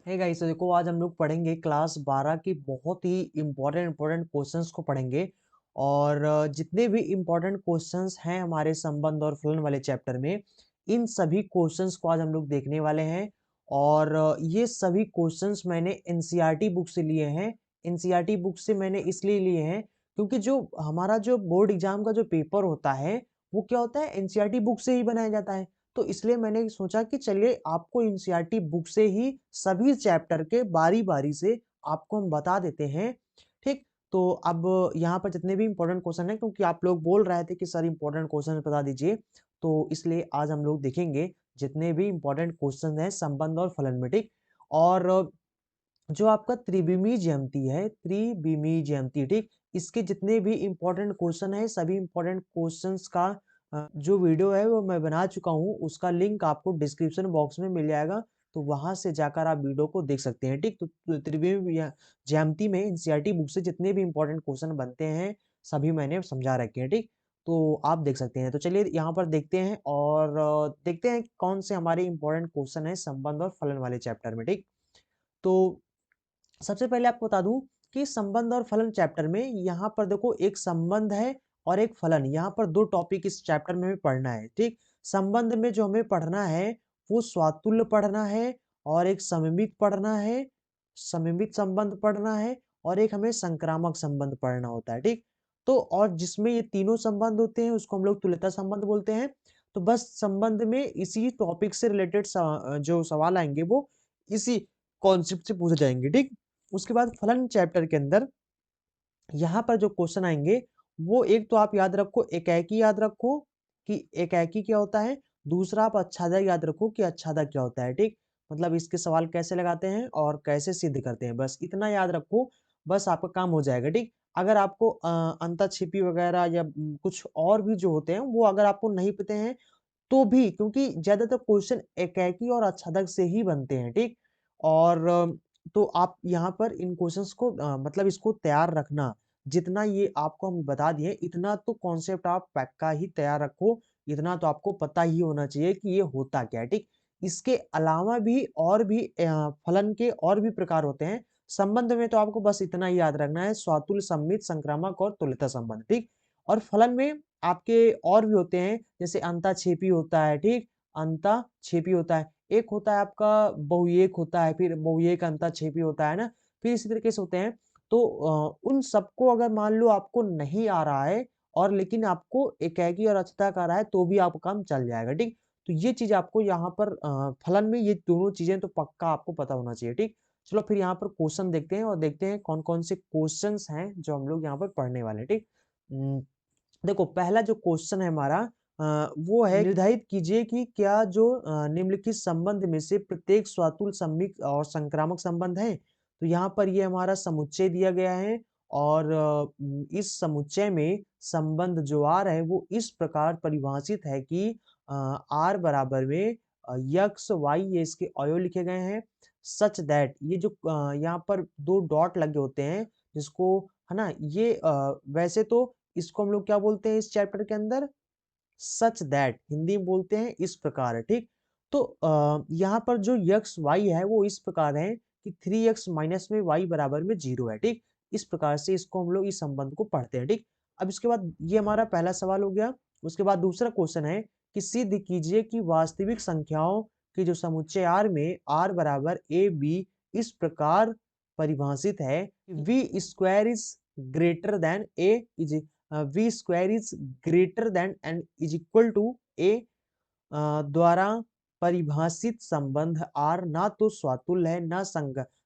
Hey guys, तो देखो आज हम लोग पढ़ेंगे क्लास 12 की बहुत ही इम्पोर्टेंट क्वेश्चंस को पढ़ेंगे। और जितने भी इम्पोर्टेंट क्वेश्चंस हैं हमारे संबंध और फलन वाले चैप्टर में, इन सभी क्वेश्चंस को आज हम लोग देखने वाले हैं। और ये सभी क्वेश्चंस मैंने एनसीईआरटी बुक से लिए हैं। एनसीईआरटी बुक से मैंने इसलिए लिए हैं क्योंकि जो हमारा जो बोर्ड एग्जाम का जो पेपर होता है वो क्या होता है, एनसीईआरटी बुक से ही बनाया जाता है। तो इसलिए मैंने सोचा कि चलिए आपको एनसीईआरटी बुक से ही सभी चैप्टर के बारी-बारी से आपको हम बता देते हैं। ठीक? तो अब यहाँ पर जितने भी इम्पोर्टेंट क्वेश्चन हैं, क्योंकि आप लोग बोल रहे थे कि सर इम्पोर्टेंट क्वेश्चन बता दीजिए, तो इसलिए आज हम लोग देखेंगे जितने भी इम्पोर्टेंट क्वेश्चन हैं संबंध और फलन में। ठीक? और जो आपका त्रिविमीय ज्यामिति है, त्रिविमीय ज्यामिति, ठीक? इसके जितने भी इम्पोर्टेंट क्वेश्चन है, सभी इम्पोर्टेंट क्वेश्चंस का जो वीडियो है वो मैं बना चुका हूँ। उसका लिंक आपको डिस्क्रिप्शन बॉक्स में मिल जाएगा, तो वहां से जाकर आप वीडियो को देख सकते हैं। ठीक? तो त्रिविमीय ज्यामिति में एनसीईआरटी बुक से जितने भी इम्पोर्टेंट क्वेश्चन बनते हैं सभी मैंने समझा रखे हैं। ठीक? तो आप देख सकते हैं। तो चलिए यहाँ पर देखते हैं और देखते हैं कौन से हमारे इम्पोर्टेंट क्वेश्चन है संबंध और फलन वाले चैप्टर में। ठीक? तो सबसे पहले आपको बता दूं कि संबंध और फलन चैप्टर में यहाँ पर देखो एक संबंध है और एक फलन। यहाँ पर दो टॉपिक इस चैप्टर में हमें पढ़ना है। ठीक? संबंध में जो हमें पढ़ना है वो स्वातुल्य पढ़ना है, और एक सममित पढ़ना है, सममित संबंध पढ़ना है, और एक हमें संक्रामक संबंध पढ़ना होता है। ठीक? तो और जिसमें ये तीनों संबंध होते हैं उसको हम लोग तुल्यता संबंध बोलते हैं। तो बस संबंध में इसी टॉपिक से रिलेटेड जो सवाल आएंगे वो इसी कॉन्सेप्ट से पूछे जाएंगे। ठीक? उसके बाद फलन चैप्टर के अंदर यहाँ पर जो क्वेश्चन आएंगे वो एक तो आप याद रखो एकाकी, याद रखो कि एकाकी क्या होता है। दूसरा आप अच्छादक याद रखो कि अच्छादक क्या होता है। ठीक? मतलब इसके सवाल कैसे लगाते हैं और कैसे सिद्ध करते हैं, बस इतना याद रखो, बस आपका काम हो जाएगा। ठीक? अगर आपको अंतःक्षेपी वगैरह या कुछ और भी जो होते हैं वो अगर आपको नहीं पते हैं तो भी, क्योंकि ज्यादातर क्वेश्चन एकाकी और आच्छादक से ही बनते हैं। ठीक? और तो आप यहाँ पर इन क्वेश्चंस को मतलब इसको तैयार रखना। जितना ये आपको हम बता दिए इतना तो कॉन्सेप्ट आप पक्का ही तैयार रखो। इतना तो आपको पता ही होना चाहिए कि ये होता क्या है। ठीक? इसके अलावा भी और भी फलन के और भी प्रकार होते हैं। संबंध में तो आपको बस इतना ही याद रखना है, स्वातुल्य, सम्मित, संक्रामक और तुल्यता संबंध। ठीक? और फलन में आपके और भी होते हैं, जैसे अंताक्षेपी होता है। ठीक? अंताक्षेपी होता है। एक होता है आपका बहुएक होता है, फिर बहुएक अंताक्षेपी होता है ना, फिर इसी तरीके से होते हैं। तो उन सबको अगर मान लो आपको नहीं आ रहा है और लेकिन आपको एकाकी और अछूता आ रहा है तो भी आपका काम चल जाएगा। ठीक? तो ये चीज आपको यहाँ पर फलन में ये दोनों चीजें तो पक्का आपको पता होना चाहिए। ठीक? चलो फिर यहाँ पर क्वेश्चन देखते हैं और देखते हैं कौन कौन से क्वेश्चंस हैं जो हम लोग यहाँ पर पढ़ने वाले हैं। ठीक? देखो पहला जो क्वेश्चन है हमारा वो है, निर्धारित कीजिए कि क्या जो निम्नलिखित संबंध में से प्रत्येक स्वातुल, सम्मित और संक्रामक संबंध है। तो यहाँ पर ये हमारा समुच्चय दिया गया है, और इस समुच्चय में संबंध जो आ रहा है वो इस प्रकार परिभाषित है कि आर बराबर में यक्स वाई, ये इसके अवयव लिखे गए हैं। सच दैट, ये जो यहाँ पर दो डॉट लगे होते हैं जिसको, है ना, ये वैसे तो इसको हम लोग क्या बोलते हैं इस चैप्टर के अंदर, सच दैट हिंदी में बोलते हैं, इस प्रकार है। ठीक? तो यहाँ पर जो यक्स वाई है वो इस प्रकार है कि 3x माइनस में y बराबर में 0 है। ठीक? इस प्रकार से इसको हम लोग इस संबंध को पढ़ते हैं। ठीक? अब इसके बाद ये हमारा पहला सवाल हो गया। उसके बाद दूसरा क्वेश्चन है कि सिद्ध कीजिए कि वास्तविक संख्याओं की जो समुच्चय R में R बराबर ए बी इस प्रकार परिभाषित है, V square is greater than A is, V square is greater than and is equal to A द्वारा परिभाषित संबंध आर ना तो स्वातुल्य है, ना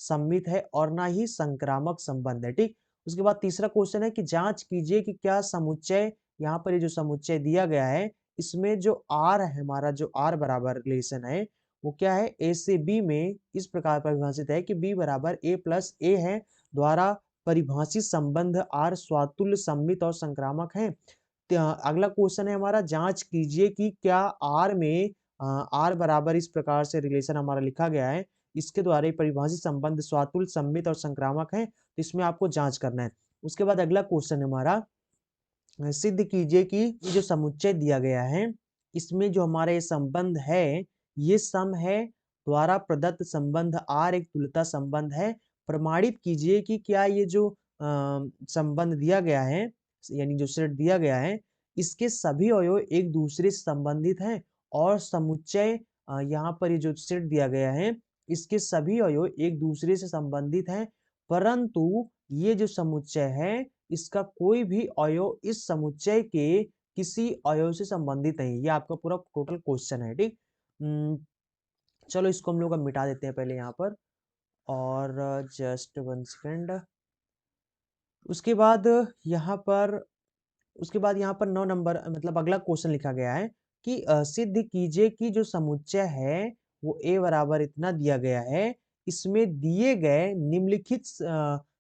सम्मित है, और ना ही संक्रामक संबंध है। ठीक? उसके बाद तीसरा क्वेश्चन है कि जांच कीजिए कि क्या समुच्चय, यहाँ पर ये जो समुच्चय दिया गया है इसमें जो आर है, हमारा जो आर बराबर रिलेशन है वो क्या है, ए से बी में इस प्रकार परिभाषित है कि बी बराबर ए प्लस ए है, द्वारा परिभाषित संबंध आर स्वातुल्य, सम्मित और संक्रामक है। अगला क्वेश्चन है हमारा, जांच कीजिए कि क्या आर में आर बराबर इस प्रकार से रिलेशन हमारा लिखा गया है, इसके द्वारा परिभाषित संबंध स्वातुल्य, सम्मित और संक्रामक है। तो इसमें आपको जांच करना है। उसके बाद अगला क्वेश्चन है हमारा, सिद्ध कीजिए कि ये जो समुच्चय दिया गया है इसमें जो हमारा ये संबंध है ये सम है द्वारा प्रदत्त संबंध आर एक तुल्यता संबंध है। प्रमाणित कीजिए कि क्या ये जो संबंध दिया गया है, यानी जो सेट दिया गया है, इसके सभी अवयव एक दूसरे से संबंधित हैं और समुच्चय यहाँ पर ये जो सेट दिया गया है, इसके सभी अवयव एक दूसरे से संबंधित हैं, परंतु ये जो समुच्चय है, इसका कोई भी अवयव इस समुच्चय के किसी अवयव से संबंधित नहीं। ये आपका पूरा टोटल क्वेश्चन है, ठीक। चलो इसको हम लोग अब मिटा देते हैं पहले यहाँ पर, और जस्ट 1 सेकेंड। उसके बाद यहाँ पर उसके बाद यहाँ पर 9 नंबर मतलब अगला क्वेश्चन लिखा गया है कि सिद्ध कीजिए कि जो समुच्चय है वो a बराबर इतना दिया गया है, इसमें दिए गए निम्नलिखित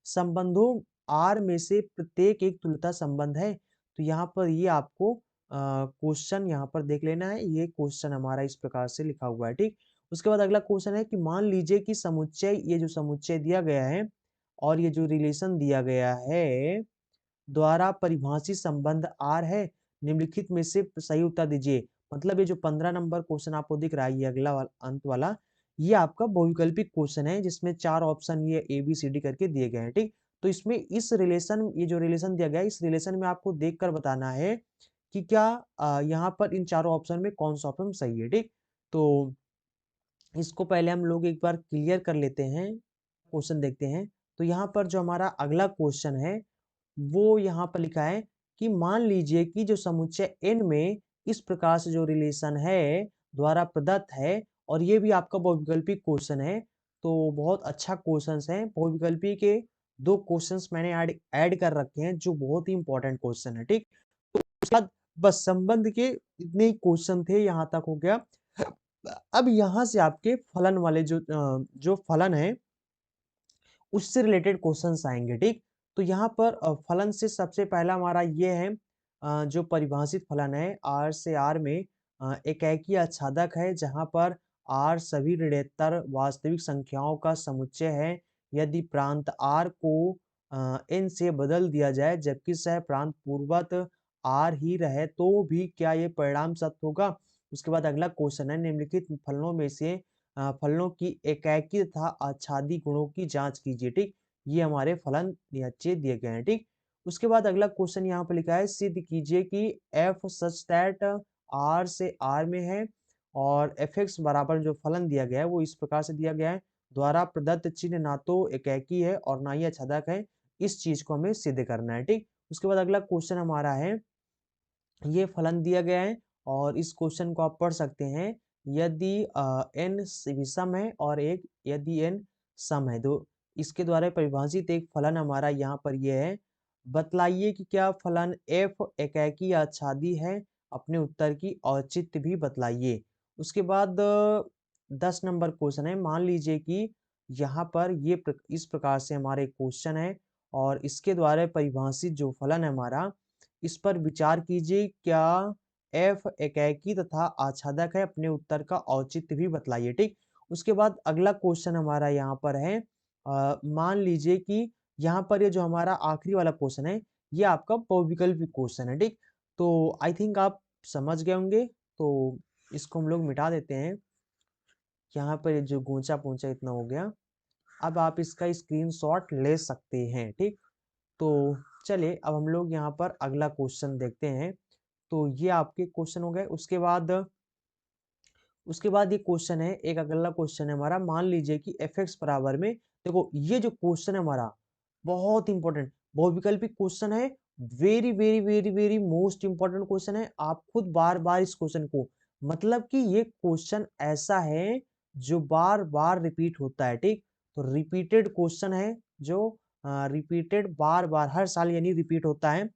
संबंधों r में से प्रत्येक एक तुल्यता संबंध है। तो यहाँ पर ये आपको क्वेश्चन यहाँ पर देख लेना है। ये क्वेश्चन हमारा इस प्रकार से लिखा हुआ है, ठीक। उसके बाद अगला क्वेश्चन है कि मान लीजिए कि समुच्चय, ये जो समुच्चय दिया गया है और ये जो रिलेशन दिया गया है द्वारा परिभाषित संबंध आर है, निम्नलिखित में से सही उत्तर दीजिए। मतलब ये जो 15 नंबर क्वेश्चन आपको दिख रहा है, ये अगला अंत वाला, ये आपका बहुविकल्पिक क्वेश्चन है जिसमें 4 ऑप्शन ये ए बी सी डी करके दिए गए हैं, ठीक। तो इसमें इस रिलेशन, ये जो रिलेशन दिया गया है, इस रिलेशन में आपको देखकर बताना है कि क्या यहाँ पर इन चारों ऑप्शन में कौन सा ऑप्शन सही है, ठीक। तो इसको पहले हम लोग एक बार क्लियर कर लेते हैं, क्वेश्चन देखते हैं। तो यहाँ पर जो हमारा अगला क्वेश्चन है वो यहाँ पर लिखा है कि मान लीजिए कि जो समुच्चय n में इस प्रकार से जो रिलेशन है द्वारा प्रदत्त है, और ये भी आपका बहुविकल्पी क्वेश्चन है। तो बहुत अच्छा क्वेश्चन है। बहुविकल्पी के 2 क्वेश्चंस मैंने ऐड कर रखे हैं जो बहुत ही इंपॉर्टेंट क्वेश्चन है, ठीक। उसके बाद बस संबंध के इतने ही क्वेश्चन थे, यहाँ तक हो गया। अब यहाँ से आपके फलन वाले जो फलन है उससे रिलेटेड क्वेश्चंस आएंगे, ठीक। तो यहाँ पर फलन से सबसे पहला हमारा ये है, जो परिभाषित फलन है आर से आर में एकाकी आच्छादक है, जहाँ पर आर सभी ऋणात्तर वास्तविक संख्याओं का समुच्चय है। यदि प्रांत आर को एन से बदल दिया जाए जबकि सह प्रांत पूर्वत आर ही रहे तो भी क्या ये परिणाम सत्य होगा। उसके बाद अगला क्वेश्चन है, निम्नलिखित फलनों में से फलनों की एकाकी तथा आच्छादी गुणों की जांच कीजिए, ठीक। ये हमारे फलन नीचे दिए गए हैं, ठीक। उसके बाद अगला क्वेश्चन यहाँ पर लिखा है, सिद्ध कीजिए कि f सच दैट r से r में है और fx बराबर जो फलन दिया गया है वो इस प्रकार से दिया गया है, द्वारा प्रदत्त चिन्ह ना तो एकाकी है और ना ही आच्छादक है। इस चीज को हमें सिद्ध करना है, ठीक। उसके बाद अगला क्वेश्चन हमारा है, ये फलन दिया गया है और इस क्वेश्चन को आप पढ़ सकते हैं। यदि n विषम है और एक यदि n सम है, तो इसके द्वारा परिभाषित एक फलन हमारा यहाँ पर ये है। बतलाइए कि क्या फलन f एकाकी या आच्छादी है, अपने उत्तर की औचित्य भी बतलाइए। उसके बाद 10 नंबर क्वेश्चन है, मान लीजिए कि यहाँ पर ये इस प्रकार से हमारे क्वेश्चन है और इसके द्वारा परिभाषित जो फलन है हमारा, इस पर विचार कीजिए, क्या f एकाकी तथा आच्छादक है, अपने उत्तर का औचित्य भी बतलाइए, ठीक। उसके बाद अगला क्वेश्चन हमारा यहाँ पर है, मान लीजिए कि यहाँ पर ये जो हमारा आखिरी वाला क्वेश्चन है ये आपका बहुविकल्पी क्वेश्चन है, ठीक। तो आई थिंक आप समझ गए होंगे, तो इसको हम लोग मिटा देते हैं। यहाँ पर ये जो गूंचा पूंचा इतना हो गया। अब आप इसका स्क्रीनशॉट ले सकते हैं, ठीक। तो चलिए अब हम लोग यहाँ पर अगला क्वेश्चन देखते हैं। तो ये आपके क्वेश्चन हो गए। उसके बाद ये क्वेश्चन है, एक अगला क्वेश्चन है हमारा, मान लीजिए कि fx बराबर में, देखो ये जो क्वेश्चन है हमारा बहुत इंपॉर्टेंट बहुविकल्पी क्वेश्चन है। Very very very very most important question है। आप खुद बार बार इस क्वेश्चन को, मतलब कि ये क्वेश्चन ऐसा है जो बार बार रिपीट होता है, ठीक। तो रिपीटेड क्वेश्चन है जो रिपीटेड बार बार हर साल यानी रिपीट होता है।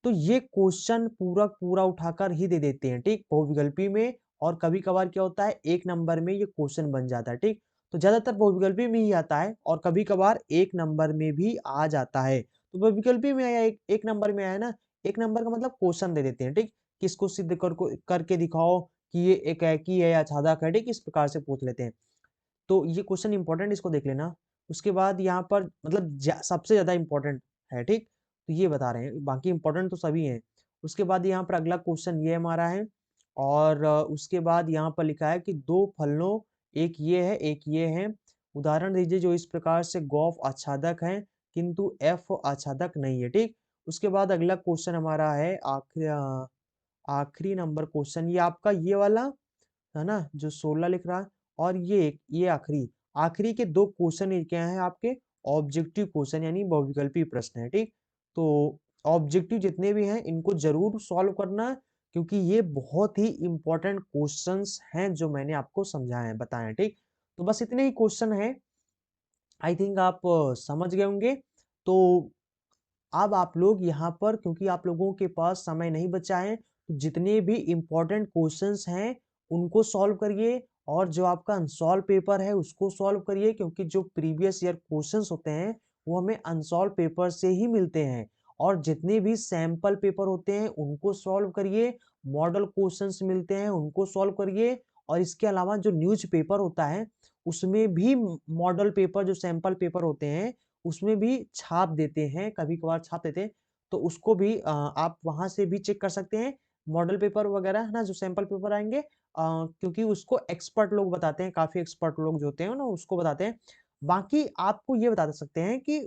तो ये क्वेश्चन पूरा पूरा उठाकर ही दे देते हैं, ठीक, बहुविकल्पी में। और कभी कभार क्या होता है, एक नंबर में ये क्वेश्चन बन जाता है, ठीक। तो ज्यादातर बहुविकल्पी में ही आता है और कभी कभार एक नंबर में भी आ जाता है। तो बहुविकल्पी में आया, एक नंबर में आया ना, एक नंबर का मतलब क्वेश्चन दे देते हैं, ठीक। किसको सिद्ध करके दिखाओ कि ये एकाकी है या आच्छादक है, ठीक, इस प्रकार से पूछ लेते हैं। तो ये क्वेश्चन इंपॉर्टेंट, इसको देख लेना। उसके बाद यहाँ पर मतलब सबसे ज्यादा इंपॉर्टेंट है, ठीक। तो ये बता रहे हैं, बाकी इंपॉर्टेंट तो सभी हैं। उसके बाद यहाँ पर अगला क्वेश्चन ये हमारा है, और उसके बाद यहाँ पर लिखा है कि दो फलनों एक ये है, एक ये है। उदाहरण दीजिए जो इस प्रकार से गौफ आच्छादक है, किंतु एफ आच्छादक नहीं है, ठीक? उसके बाद अगला क्वेश्चन हमारा है आखिरी नंबर क्वेश्चन, ये आपका ये वाला है ना, जो 16 लिख रहा है, और ये आखिरी आखिरी के 2 क्वेश्चन ये क्या है आपके ऑब्जेक्टिव क्वेश्चन यानी बहुविकल्पी प्रश्न है, ठीक? तो ऑब्जेक्टिव जितने भी हैं इनको जरूर सॉल्व करना है, क्योंकि ये बहुत ही इंपॉर्टेंट क्वेश्चंस हैं जो मैंने आपको समझाए हैं, बताए हैं, ठीक? तो बस इतने ही क्वेश्चन हैं। आई थिंक आप समझ गए होंगे। तो अब आप लोग यहाँ पर, क्योंकि आप लोगों के पास समय नहीं बचा है, तो जितने भी इम्पोर्टेंट क्वेश्चंस हैं उनको सॉल्व करिए, और जो आपका अनसॉल्व पेपर है उसको सॉल्व करिए, क्योंकि जो प्रीवियस ईयर क्वेश्चंस होते हैं वो हमें अनसॉल्व पेपर से ही मिलते हैं। और जितने भी सैंपल पेपर होते हैं उनको सॉल्व करिए, मॉडल क्वेश्चंस मिलते हैं उनको सॉल्व करिए, और इसके अलावा जो न्यूज पेपर होता है उसमें भी मॉडल पेपर, जो सैंपल पेपर होते हैं उसमें भी छाप देते हैं, कभी-कभार छाप देते हैं, तो उसको भी आप वहाँ से भी चेक कर सकते हैं। मॉडल पेपर वगैरह है ना, जो सैंपल पेपर आएँगे, क्योंकि उसको एक्सपर्ट लोग बताते हैं, काफ़ी एक्सपर्ट लोग जो होते हैं ना उसको बताते हैं। बाकी आपको ये बता सकते हैं कि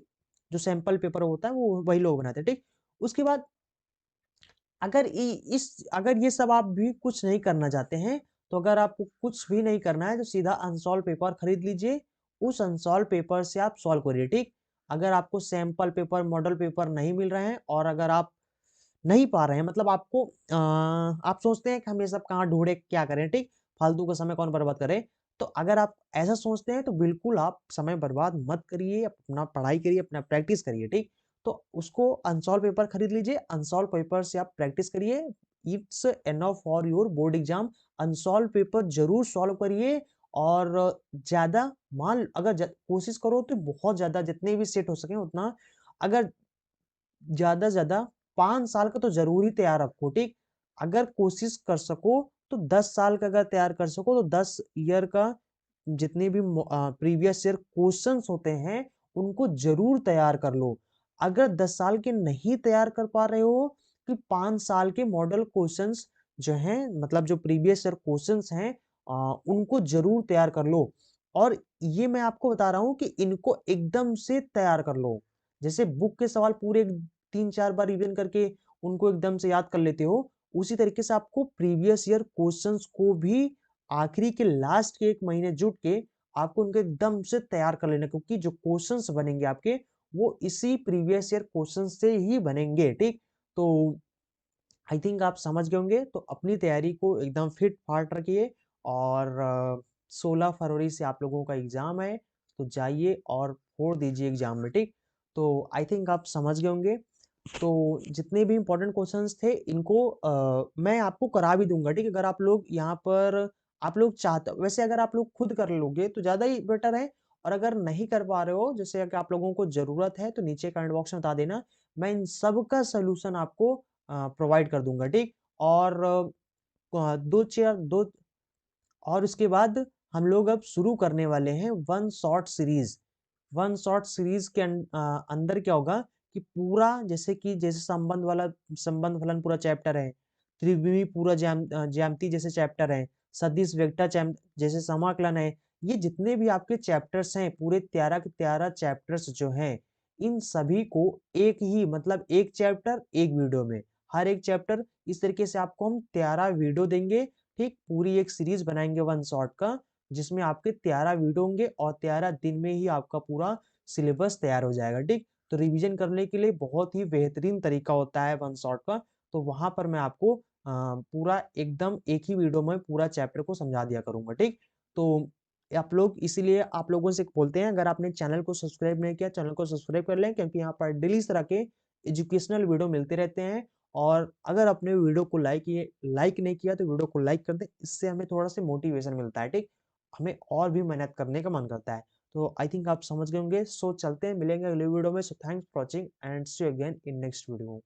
जो सैंपल पेपर होता है वो वही लोग बनाते हैं, ठीक? उसके बाद अगर ये सब आप भी कुछ नहीं करना चाहते हैं, तो अगर आपको कुछ भी नहीं करना है, तो सीधा अनसॉल्व पेपर खरीद लीजिए। उस अनसॉल्व पेपर से आप सॉल्व करिए, ठीक? अगर आपको सैंपल पेपर, मॉडल पेपर नहीं मिल रहे हैं, और अगर आप नहीं पा रहे हैं, मतलब आपको आप सोचते हैं कि हम ये सब कहाँ ढूँढे, क्या करें, ठीक? फालतू का समय कौन बर्बाद करे? तो अगर आप ऐसा सोचते हैं, तो बिल्कुल आप समय बर्बाद मत करिए, अपना पढ़ाई करिए, अपना प्रैक्टिस करिए, ठीक? तो उसको अनसॉल्व पेपर खरीद लीजिए, अनसॉल्व पेपर से आप प्रैक्टिस करिए। It's enough for your board exam. Unsolved paper जरूर सॉल्व करिए, और ज्यादा मान अगर कोशिश करो तो बहुत ज्यादा जितने भी सेट हो सके उतना, अगर ज्यादा से ज्यादा 5 साल का तो जरूर ही तैयार रखो, ठीक? अगर कोशिश कर सको तो 10 साल का अगर तैयार कर सको तो 10 ईयर का जितने भी प्रीवियस ईयर क्वेश्चंस होते हैं उनको जरूर तैयार कर लो। अगर 10 साल के नहीं तैयार कर पा रहे हो, तो 5 साल के मॉडल क्वेश्चंस जो हैं, मतलब जो प्रीवियस ईयर क्वेश्चंस हैं, उनको जरूर तैयार कर लो। और ये मैं आपको बता रहा हूँ कि इनको एकदम से तैयार कर लो। जैसे बुक के सवाल पूरे 3-4 बार रिवीजन करके उनको एकदम से याद कर लेते हो, उसी तरीके से आपको प्रीवियस ईयर क्वेश्चंस को भी आखिरी के लास्ट के 1 महीने जुट के आपको उनको एकदम से तैयार कर लेना, क्योंकि जो क्वेश्चंस बनेंगे आपके वो इसी प्रीवियस ईयर क्वेश्चन से ही बनेंगे, ठीक? तो आई थिंक आप समझ गए होंगे। तो अपनी तैयारी को एकदम फिट फाट रखिए, और 16 फरवरी से आप लोगों का एग्जाम है, तो जाइए और फोड़ दीजिए एग्जाम में, ठीक? तो आई थिंक आप समझ गए होंगे। तो जितने भी इंपॉर्टेंट क्वेश्चंस थे इनको मैं आपको करा भी दूंगा, ठीक है? अगर आप लोग यहाँ पर आप लोग चाहते, वैसे अगर आप लोग खुद कर लोगे तो ज्यादा ही बेटर है, और अगर नहीं कर पा रहे हो, जैसे कि आप लोगों को जरूरत है, तो नीचे कमेंट बॉक्स में बता देना, मैं इन सब का सोल्यूशन आपको प्रोवाइड कर दूंगा, ठीक? और दो चेयर दो और उसके बाद हम लोग अब शुरू करने वाले हैं one shot series. One shot series के अंदर क्या होगा कि पूरा, जैसे संबंध वाला, संबंध फलन पूरा चैप्टर है, त्रिविमी पूरा ज्यामिति जैसे चैप्टर है, सदिश वेक्टर जैसे समाकलन है, ये जितने भी आपके चैप्टर्स हैं, पूरे 13 के 13 चैप्टर्स जो हैं, इन सभी को एक ही, मतलब एक चैप्टर एक वीडियो में, हर एक चैप्टर इस तरीके से आपको हम 13 वीडियो देंगे, ठीक? पूरी एक सीरीज बनाएंगे वन शॉट का, जिसमें आपके 13 वीडियो होंगे, और 13 दिन में ही आपका पूरा सिलेबस तैयार हो जाएगा, ठीक? तो रिवीजन करने के लिए बहुत ही बेहतरीन तरीका होता है वन शॉट का। तो वहां पर मैं आपको पूरा एकदम एक ही वीडियो में पूरा चैप्टर को समझा दिया करूंगा, ठीक? तो आप लोग, इसीलिए आप लोगों से बोलते हैं, अगर आपने चैनल को सब्सक्राइब नहीं किया, चैनल को सब्सक्राइब कर लें, क्योंकि यहाँ पर डेली इस तरह के एजुकेशनल वीडियो मिलते रहते हैं। और अगर आपने वीडियो को लाइक नहीं किया तो वीडियो को लाइक कर दें, इससे हमें थोड़ा सा मोटिवेशन मिलता है, ठीक? हमें और भी मेहनत करने का मन करता है। तो आई थिंक आप समझ गए होंगे। सो चलते हैं, मिलेंगे अगले वीडियो में। So thanks for watching and see you again in next video.